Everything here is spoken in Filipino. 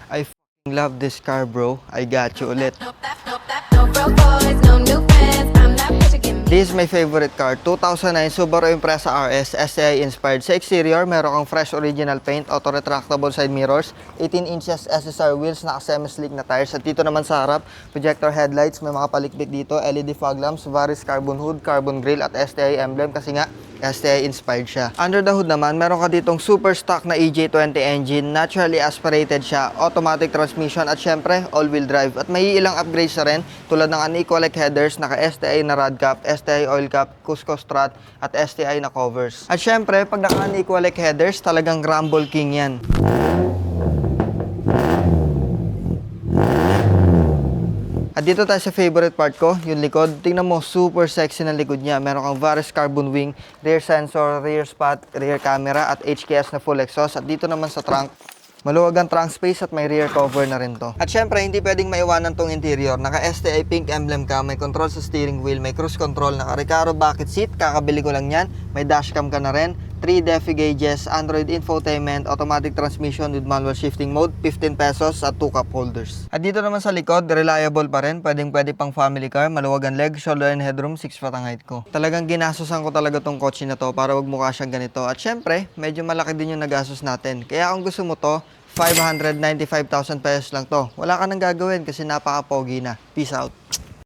I f***ing love this car, bro. I got you ulit. This is my favorite car, 2009 Subaru Impreza RS STI inspired. Sa exterior, meron kang fresh original paint, auto-retractable side mirrors, 18 inches SSR wheels, naka-semi-slick na tires. At dito naman sa harap, projector headlights, may mga palikpik dito, LED fog lamps, Varis carbon hood, carbon grille at STI emblem kasi nga STI inspired siya. Under the hood naman, meron ka ditong super stock na EJ20 engine, naturally aspirated siya, automatic transmission at syempre all-wheel drive. At may ilang upgrades na rin tulad ng unequal headers, naka STI na rod cap, STI oil cap, Cusco strut at STI na covers. At syempre, pag naka unequal headers, talagang Rumble King yan. At dito tayo sa favorite part ko, yung likod. Tingnan mo, super sexy na likod niya. Meron kang Varis carbon wing, rear sensor, rear spot, rear camera at HKS na full exhaust. At dito naman sa trunk, maluwag ang trunk space at may rear cover na rin to. At syempre, hindi pwedeng maiwanan tong interior. Naka STI pink emblem ka, may control sa steering wheel, may cruise control, naka Recaro bucket seat, kakabili ko lang yan. May dashcam ka na rin, 3 DEFI gauges, Android infotainment, automatic transmission with manual shifting mode, 15 pesos at 2 cup holders. At dito naman sa likod, reliable pa rin, pwede pang family car, maluwag ang leg, shoulder and headroom, 6 foot ang height ko. Talagang ginasusan ko talaga tong kotse na to para wag mukha siyang ganito. At syempre, medyo malaki din yung nagastos natin. Kaya kung gusto mo to, 595,000 pesos lang to. Wala ka nang gagawin kasi napaka-pogi na. Peace out.